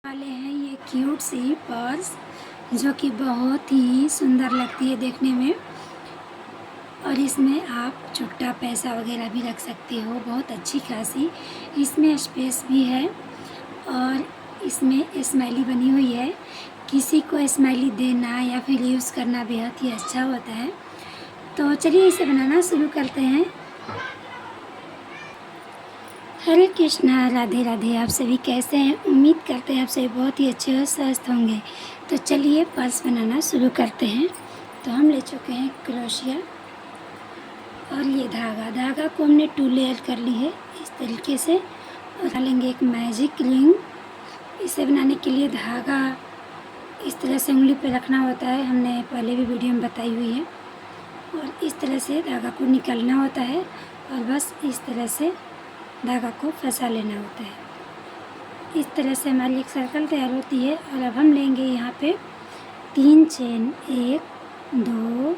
वाले हैं ये क्यूट सी पर्स जो कि बहुत ही सुंदर लगती है देखने में। और इसमें आप छुट्टा पैसा वगैरह भी रख सकते हो, बहुत अच्छी खासी इसमें स्पेस भी है। और इसमें स्माइली बनी हुई है, किसी को स्माइली देना या फिर यूज़ करना बेहद ही अच्छा होता है। तो चलिए इसे बनाना शुरू करते हैं। हरे कृष्णा, राधे राधे। आप सभी कैसे हैं? उम्मीद करते हैं आप सभी बहुत ही अच्छे और स्वस्थ होंगे। तो चलिए पर्स बनाना शुरू करते हैं। तो हम ले चुके हैं क्रोशिया और ये धागा को हमने 2 लेयर कर ली है इस तरीके से। और डालेंगे एक मैजिक रिंग। इसे बनाने के लिए धागा इस तरह से उंगली पे रखना होता है, हमने पहले भी वीडियो में बताई हुई है। और इस तरह से धागा को निकालना होता है और बस इस तरह से धागा को फंसा लेना होता है। इस तरह से हमारी एक सर्कल तैयार होती है। और अब हम लेंगे यहाँ पे 3 चेन, 1 2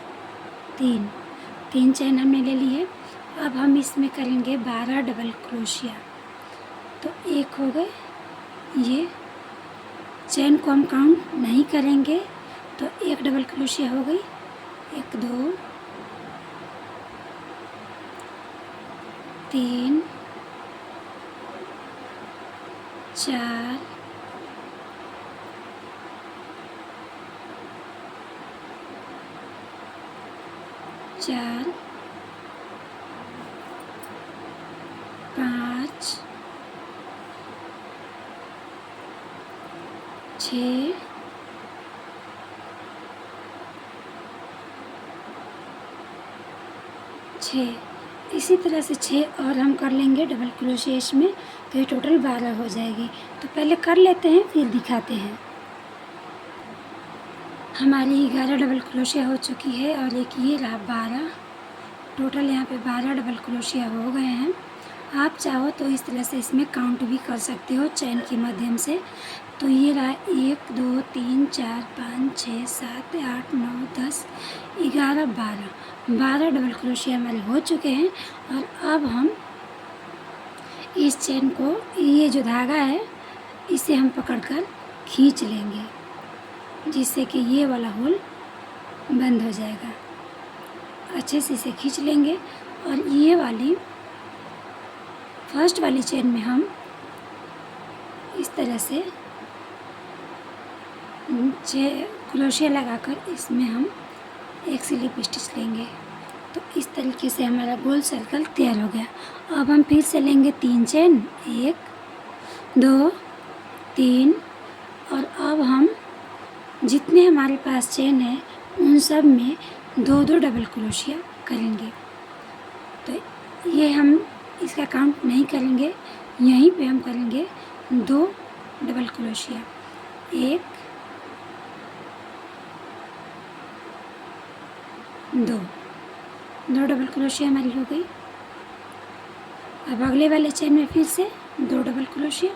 3 चेन हमने ले ली है। अब हम इसमें करेंगे 12 डबल क्रोशिया। तो एक हो गए, ये चेन को हम काउंट नहीं करेंगे, तो 1 डबल क्रोशिया हो गई, 1 2 3 4 4 5 6 6। इसी तरह से 6 और हम कर लेंगे डबल क्रोशिया इसमें, तो ये टोटल 12 हो जाएगी। तो पहले कर लेते हैं फिर दिखाते हैं। हमारी 11 डबल क्रोशिया हो चुकी है और एक ये रहा 12। टोटल यहाँ पे 12 डबल क्रोशिया हो गए हैं। आप चाहो तो इस तरह से इसमें काउंट भी कर सकते हो चेन के माध्यम से। तो ये रहा 1 2 3 4 5 6 7 8 9 10 11 12 डबल क्रोशिया हमारे हो चुके हैं। और अब हम इस चेन को, ये जो धागा है इसे हम पकड़कर खींच लेंगे, जिससे कि ये वाला होल बंद हो जाएगा। अच्छे से इसे खींच लेंगे। और ये वाली फर्स्ट वाली चेन में हम इस तरह से क्रोशिया लगाकर इसमें हम एक स्लिप स्टिच लेंगे। तो इस तरीके से हमारा गोल सर्कल तैयार हो गया। अब हम फिर से लेंगे 3 चेन, 1 2 3। और अब हम जितने हमारे पास चेन है उन सब में 2 डबल क्रोशिया करेंगे। तो ये हम इसका काउंट नहीं करेंगे, यहीं पे हम करेंगे 2 डबल क्रोशिया। 1 2 डबल क्रोशिया हमारी हो गई। अब अगले वाले चेन में फिर से 2 डबल क्रोशिया।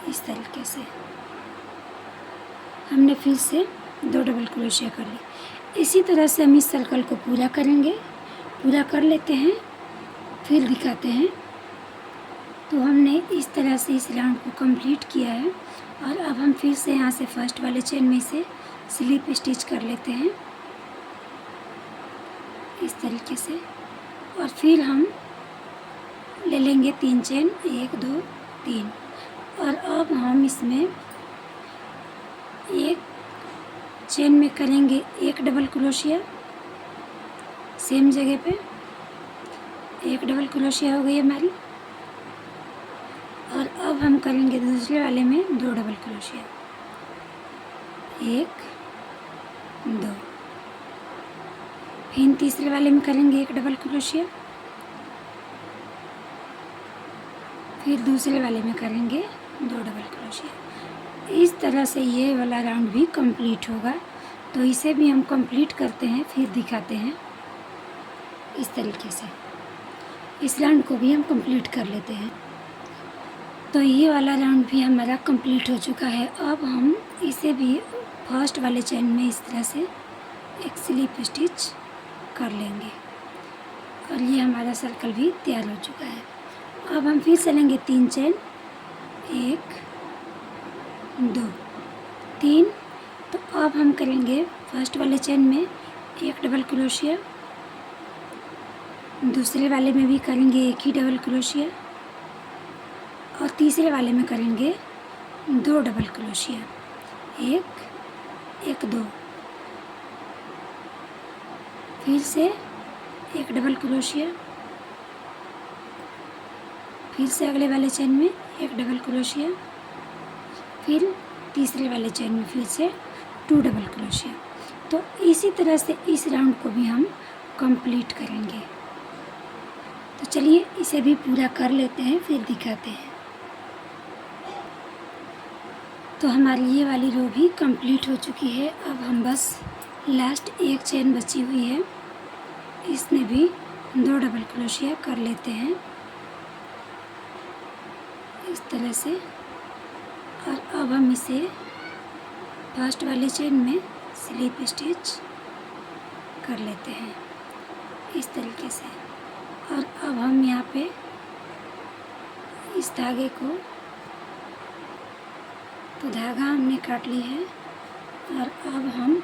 इस तरीके से हमने फिर से 2 डबल क्रोशिया कर ली। इसी तरह से हम इस सर्कल को पूरा करेंगे। पूरा कर लेते हैं फिर दिखाते हैं। तो हमने इस तरह से इस राउंड को कंप्लीट किया है। और अब हम फिर से यहाँ से फर्स्ट वाले चेन में से स्लिप स्टिच कर लेते हैं इस तरीके से। और फिर हम ले लेंगे 3 चेन, 1 2 3। और अब हम इसमें एक चेन में करेंगे 1 डबल क्रोशिया, सेम जगह पे 1 डबल क्रोशिया हो गई हमारी। और अब हम करेंगे दूसरे वाले में 2 डबल क्रोशिया, 1 2। फिर तीसरे वाले में करेंगे 1 डबल क्रोशिया, फिर दूसरे वाले में करेंगे 2 डबल क्रोशिया। इस तरह से ये वाला राउंड भी कंप्लीट होगा। तो इसे भी हम कंप्लीट करते हैं फिर दिखाते हैं। इस तरीके से इस राउंड को भी हम कंप्लीट कर लेते हैं। तो ये वाला राउंड भी हमारा कंप्लीट हो चुका है। अब हम इसे भी फर्स्ट वाले चेन में इस तरह से एक स्लिप स्टिच कर लेंगे। और ये हमारा सर्कल भी तैयार हो चुका है। अब हम फिर से लेंगे 3 चेन, 1 2 3। तो अब हम करेंगे फर्स्ट वाले चेन में एक डबल क्रोशिया, दूसरे वाले में भी करेंगे एक ही डबल क्रोशिया और तीसरे वाले में करेंगे 2 डबल क्रोशिया, 1 1 2। फिर से एक डबल क्रोशिया, फिर से अगले वाले चेन में एक डबल क्रोशिया, फिर तीसरे वाले चेन में फिर से 2 डबल क्रोशिया। तो इसी तरह से इस राउंड को भी हम कंप्लीट करेंगे। तो चलिए इसे भी पूरा कर लेते हैं, फिर दिखाते हैं। तो हमारी ये वाली रो भी कंप्लीट हो चुकी है। अब हम बस लास्ट एक चेन बची हुई है, इसमें भी 2 डबल क्रोशिया कर लेते हैं इस तरह से। और अब हम इसे फर्स्ट वाले चेन में स्लिप स्टिच कर लेते हैं इस तरीके से। और अब हम यहाँ पे इस धागे को, तो धागा हमने काट ली है और अब हम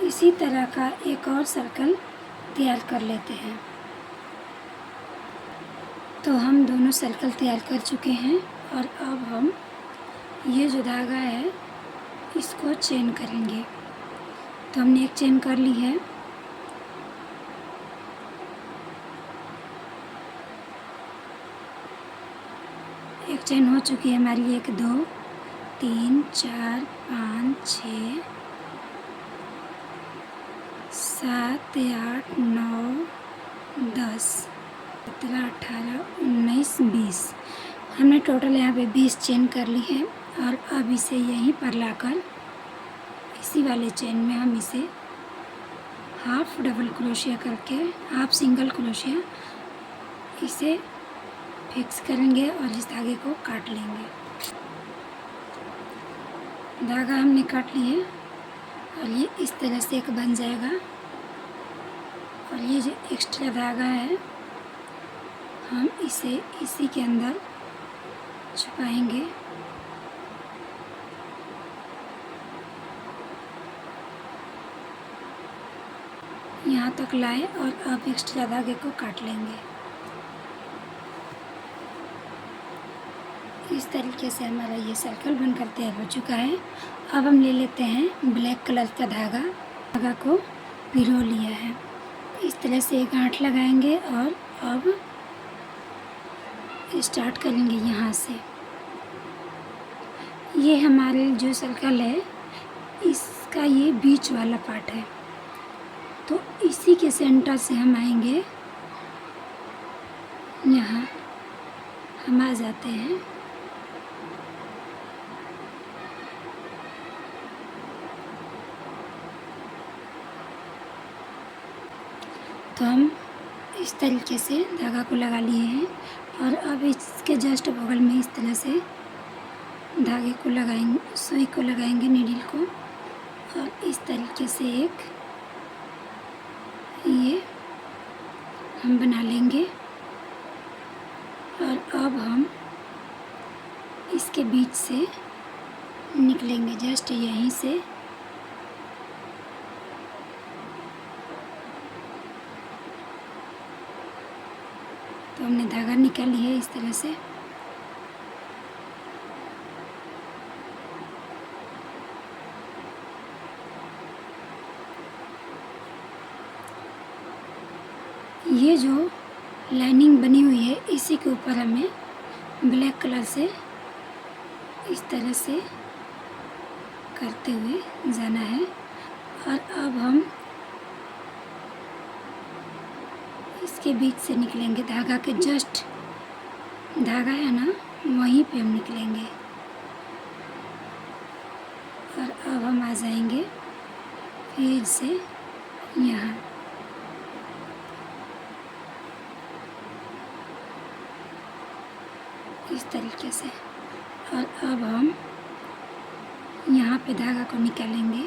इसी तरह का एक और सर्कल तैयार कर लेते हैं। तो हम दोनों सर्कल तैयार कर चुके हैं और अब हम ये जो धागा है इसको चेन करेंगे। तो हमने एक चेन कर ली है। एक चेन हो चुकी है हमारी, 1 2 3 4 5 6 7 8 9 10 17 18 19 20। हमने टोटल यहाँ पे 20 चेन कर ली है। और अब इसे यहीं पर लाकर इसी वाले चेन में हम इसे हाफ डबल क्रोशिया करके, हाफ सिंगल क्रोशिया इसे फिक्स करेंगे और इस धागे को काट लेंगे। धागा हमने काट लिए और ये इस तरह से एक बन जाएगा। और ये जो एक्स्ट्रा धागा है हम इसे इसी के अंदर छुपाएंगे। यहाँ तक लाए और अब एक्स्ट्रा धागे को काट लेंगे। इस तरीके से हमारा ये सर्कल बनकर तैयार हो चुका है। अब हम ले लेते हैं ब्लैक कलर का धागा को पिरो लिया है, इस तरह से एक गांठ लगाएंगे और अब स्टार्ट करेंगे यहाँ से। ये हमारे जो सर्कल है इसका ये बीच वाला पार्ट है, तो इसी के सेंटर से हम आएंगे, यहाँ हम आ जाते हैं। तो हम इस तरीके से धागा को लगा लिए हैं और अब इसके जस्ट बगल में इस तरह से धागे को लगाएंगे, सुई को लगाएंगे, नीडल को, और इस तरीके से एक ये हम बना लेंगे। और अब हम इसके बीच से निकलेंगे, जस्ट यहीं से। तो हमने धागा निकाल लिया है इस तरह से। ये जो लाइनिंग बनी हुई है इसी के ऊपर हमें ब्लैक कलर से इस तरह से करते हुए जाना है। और अब हम इसके बीच से निकलेंगे, धागा के जस्ट, धागा है ना वहीं पे हम निकलेंगे। और अब हम आ जाएंगे फिर से यहाँ। इस तरीके से। और अब हम यहाँ पे धागा को निकालेंगे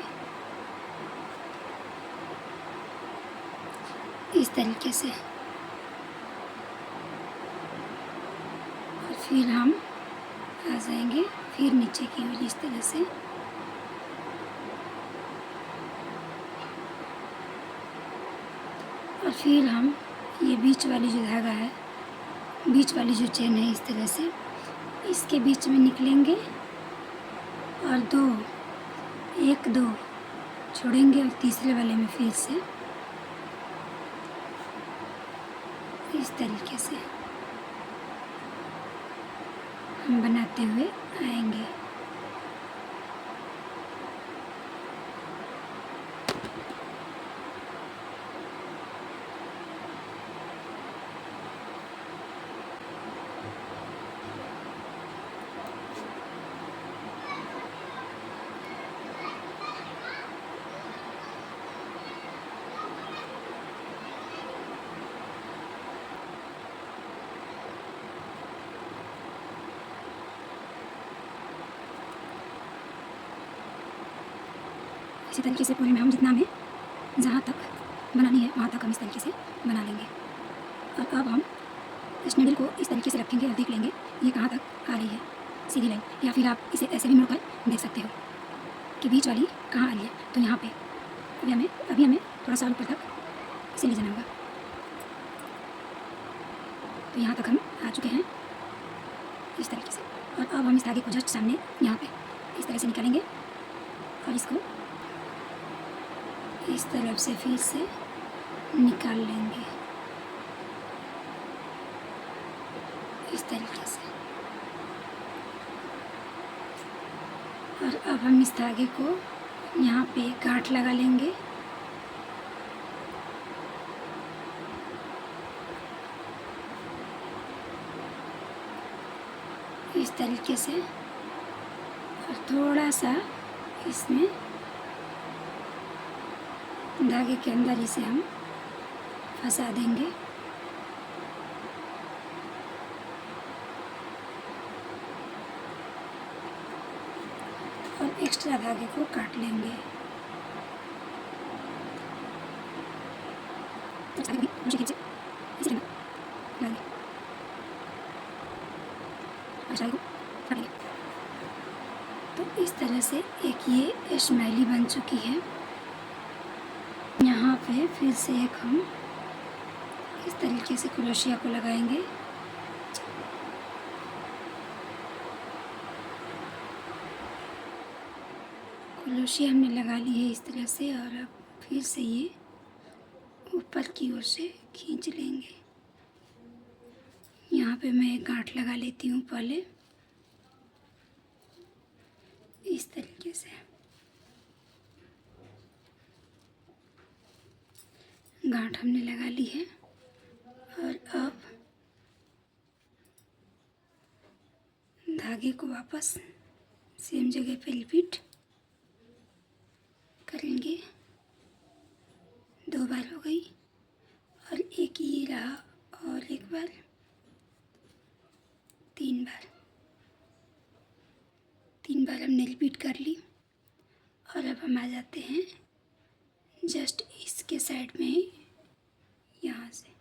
इस तरीके से। और फिर हम आ जाएंगे फिर नीचे की ओर इस तरह से। और फिर हम ये बीच वाली जो धागा है, बीच वाली जो चेन है, इस तरह से इसके बीच में निकलेंगे और दो, एक दो छोड़ेंगे और तीसरे वाले में फिर से इस तरीके से हम बनाते हुए आएंगे। इसी तरीके से पूरे में हम जितना हमें जहाँ तक बनानी है वहाँ तक हम इस तरीके से बना लेंगे। और अब हम इस नीडल को इस तरीके से रखेंगे और देख लेंगे ये कहाँ तक आ रही है सीधी लाइन, या फिर आप इसे ऐसे भी मुड़कर देख सकते हो कि बीच वाली कहाँ आ रही है। तो यहाँ पे अभी हमें थोड़ा सा ऊपर तक इसे ले जाना होगा। तो यहाँ तक हम आ चुके हैं इस तरीके से। और अब हम इस धागे को जस्ट सामने यहाँ पे इस तरह से निकालेंगे और इसको इस तरफ से फिर से निकाल लेंगे इस तरीके से। और अब हम इस धागे को यहाँ पे गांठ लगा लेंगे। इस तरीके से और थोड़ा सा इसमें धागे के अंदर इसे हम फंसा देंगे। और एक्स्ट्रा धागे को काट लेंगे। तो इस तरह से एक ये स्माइली बन चुकी है। यहाँ पे फिर से एक हम इस तरीके से क्रोशिया को लगाएंगे। क्रोशिया हमने लगा ली है इस तरह से। और अब फिर से ये ऊपर की ओर से खींच लेंगे। यहाँ पे मैं एक गांठ लगा लेती हूँ पहले इस तरीके से। गांठ हमने लगा ली है और अब धागे को वापस सेम जगह पे रिपीट करेंगे। 2 बार हो गई और एक ये रहा और एक बार, 3 बार। 3 बार हमने रिपीट कर ली। और अब हम आ जाते हैं जस्ट इसके साइड में ही, यहाँ से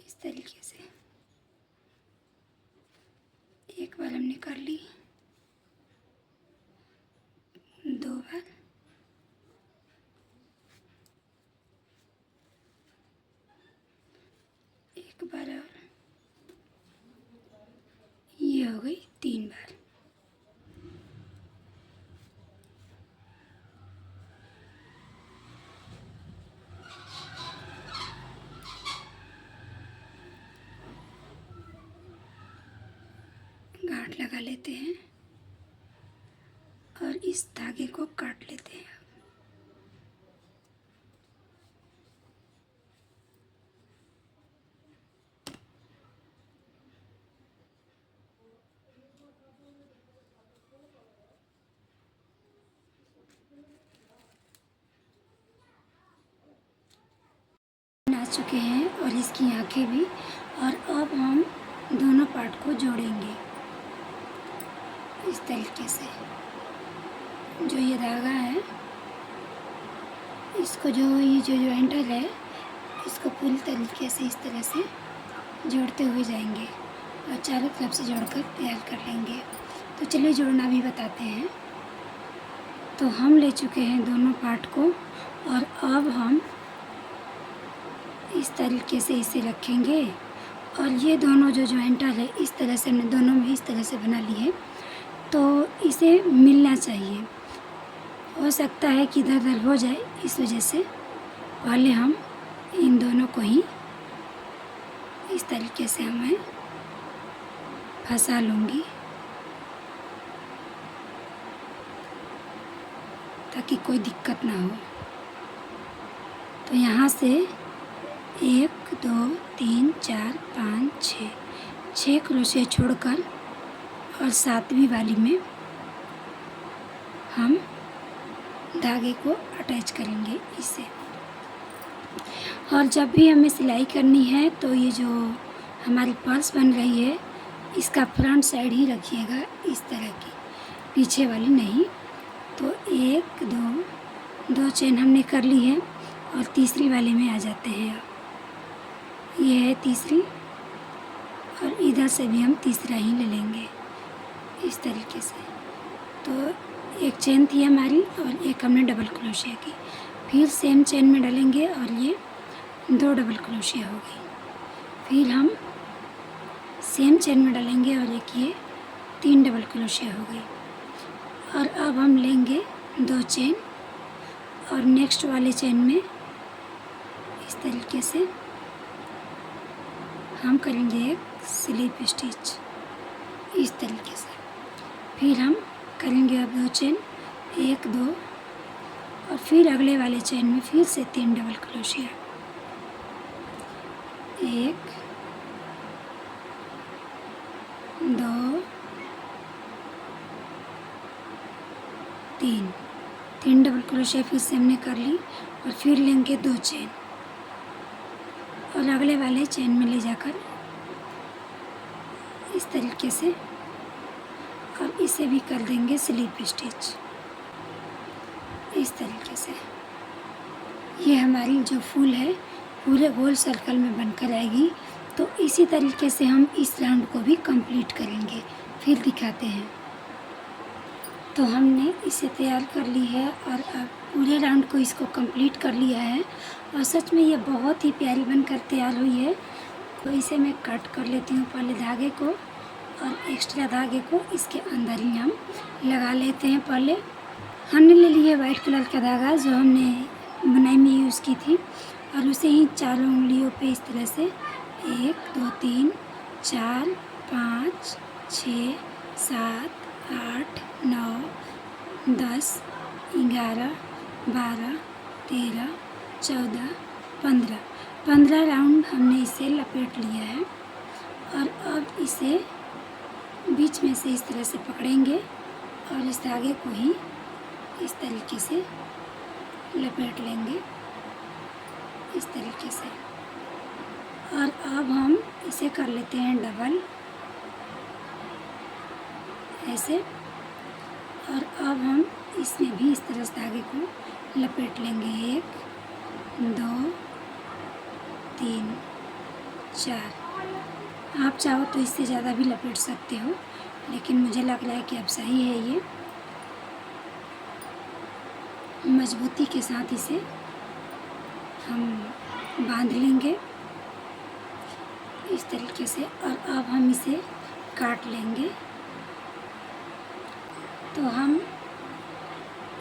इस तरीके से एक बार हमने कर ली, 2 बार, एक बार और ये हो गई 3 बार। गांठ लगा लेते हैं और इस धागे को काट लेते हैं। बना चुके हैं और इसकी आंखें भी। और अब हम दोनों पार्ट को जोड़ेंगे इस तरीके से। जो ये धागा है इसको ये जो एंटर है इसको पूरी तरीके से इस तरह से जोड़ते हुए जाएंगे और चारों तरफ से जोड़कर तैयार कर लेंगे। तो चलिए जोड़ना भी बताते हैं। तो हम ले चुके हैं दोनों पार्ट को और अब हम इस तरीके से इसे रखेंगे और ये दोनों जो एंटर है इस तरह से हमने दोनों में इस तरह से बना लिए तो इसे मिलना चाहिए। हो सकता है कि इधर उधर हो जाए, इस वजह से पहले हम इन दोनों को ही इस तरीके से मैं फंसा लूँगी ताकि कोई दिक्कत ना हो। तो यहाँ से 1 2 3 4 5 6 क्रोशे छोड़कर और 7वीं वाली में हम धागे को अटैच करेंगे इसे। और जब भी हमें सिलाई करनी है तो ये जो हमारी पर्स बन रही है इसका फ्रंट साइड ही रखिएगा इस तरह की, पीछे वाली नहीं। तो 1 2 चेन हमने कर ली है और तीसरी वाले में आ जाते हैं। अब ये है तीसरी और इधर से भी हम तीसरा ही ले लेंगे इस तरीके से। तो एक चेन थी हमारी और एक हमने डबल क्रोशिया की, फिर सेम चेन में डालेंगे और ये 2 डबल क्रोशिया हो गई। फिर हम सेम चेन में डालेंगे और एक ये 3 डबल क्रोशिया हो गई। और अब हम लेंगे 2 चेन और नेक्स्ट वाले चेन में इस तरीके से हम करेंगे एक स्लिप स्टिच इस तरीके से। फिर हम करेंगे अब 2 चेन 1 2 और फिर अगले वाले चेन में फिर से 3 डबल क्रोशिया, 1 2 3 डबल क्रोशिया फिर से हमने कर ली और फिर लेंगे 2 चेन और अगले वाले चेन में ले जाकर इस तरीके से और इसे भी कर देंगे स्लिप स्टिच इस तरीके से। ये हमारी जो फूल है पूरे गोल सर्कल में बनकर आएगी। तो इसी तरीके से हम इस राउंड को भी कंप्लीट करेंगे, फिर दिखाते हैं। तो हमने इसे तैयार कर ली है और अब पूरे राउंड को इसको कंप्लीट कर लिया है और सच में ये बहुत ही प्यारी बनकर तैयार हुई है। तो इसे मैं कट कर लेती हूँ पहले धागे को और एक्स्ट्रा धागे को इसके अंदर ही हम लगा लेते हैं। पहले हमने ले ली है वाइट कलर का धागा जो हमने बुनाई में यूज़ की थी और उसे ही चारों उंगलियों पे इस तरह से 1 2 3 4 5 6 7 8 9 10 11 12 13 14 15 राउंड हमने इसे लपेट लिया है। और अब इसे बीच में से इस तरह से पकड़ेंगे और इस धागे को ही इस तरीके से लपेट लेंगे इस तरीके से। और अब हम इसे कर लेते हैं डबल ऐसे। और अब हम इसमें भी इस तरह से धागे को लपेट लेंगे 1 2 3 4। आप चाहो तो इससे ज़्यादा भी लपेट सकते हो, लेकिन मुझे लग रहा है कि अब सही है। ये मजबूती के साथ इसे हम बांध लेंगे इस तरीके से। और अब हम इसे काट लेंगे। तो हम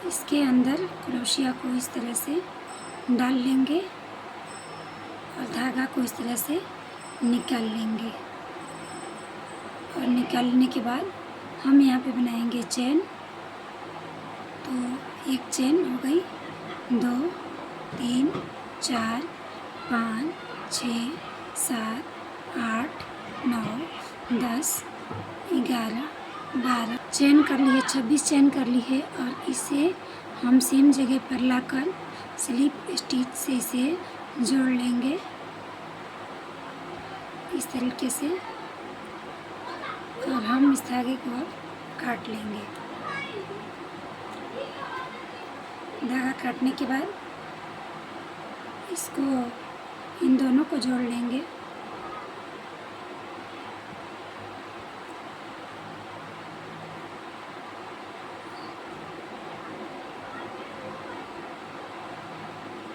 इसके अंदर क्रोशिया को इस तरह से डाल लेंगे और धागा को इस तरह से निकाल लेंगे। और निकालने के बाद हम यहाँ पे बनाएंगे चेन। तो एक चेन हो गई, 2 3 4 5 6 7 8 9 10 11 12 चेन कर ली है, 26 चेन कर ली है। और इसे हम सेम जगह पर लाकर स्लिप स्टिच से इसे जोड़ लेंगे इस तरीके से। और हम इस धागे को अब काट लेंगे धागा काटने के बाद इसको इन दोनों को जोड़ लेंगे।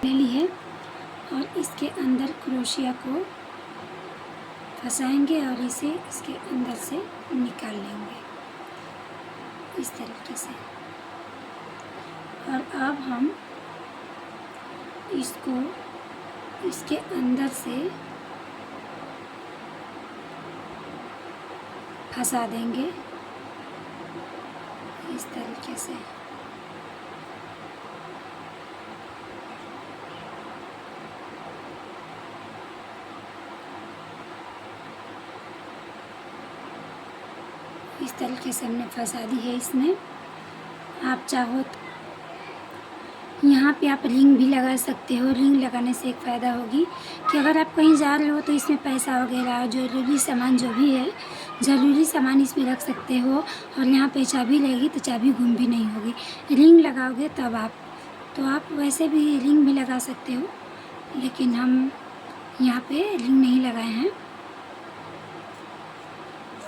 ले ली है और इसके अंदर क्रोशिया को फंसाएंगे और इसे इसके अंदर से निकाल लेंगे इस तरीके से। और अब हम इसको इसके अंदर से फंसा देंगे इस तरीके से। इस तरीके से हमने फंसा दी है इसमें। आप चाहो तो यहाँ पे आप रिंग भी लगा सकते हो। रिंग लगाने से एक फ़ायदा होगी कि अगर आप कहीं जा रहे हो तो इसमें पैसा वगैरह ज़रूरी सामान जो भी है, ज़रूरी सामान इसमें रख सकते हो। और यहाँ पे चाबी रहेगी तो चाबी गुम भी नहीं होगी। रिंग लगाओगे तब आप वैसे भी रिंग भी लगा सकते हो, लेकिन हम यहाँ पे रिंग नहीं लगाए हैं।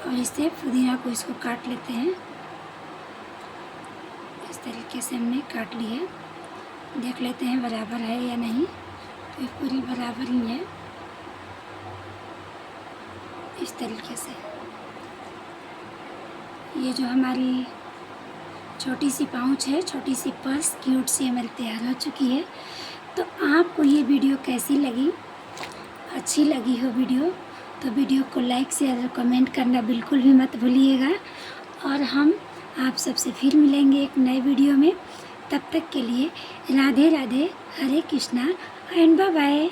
और इससे पुदीना को इसको काट लेते हैं। इस तरीके से हमने काट ली है। देख लेते हैं बराबर है या नहीं। तो ये पूरी बराबर ही है इस तरीके से। ये जो हमारी छोटी सी पाउच है, छोटी सी पर्स क्यूट सी हमारी तैयार हो चुकी है। तो आपको ये वीडियो कैसी लगी? अच्छी लगी हो वीडियो तो वीडियो को लाइक शेयर और कमेंट करना बिल्कुल भी मत भूलिएगा। और हम आप सबसे फिर मिलेंगे एक नए वीडियो में। तब तक के लिए राधे राधे, हरे कृष्णा एंड बाय बाय।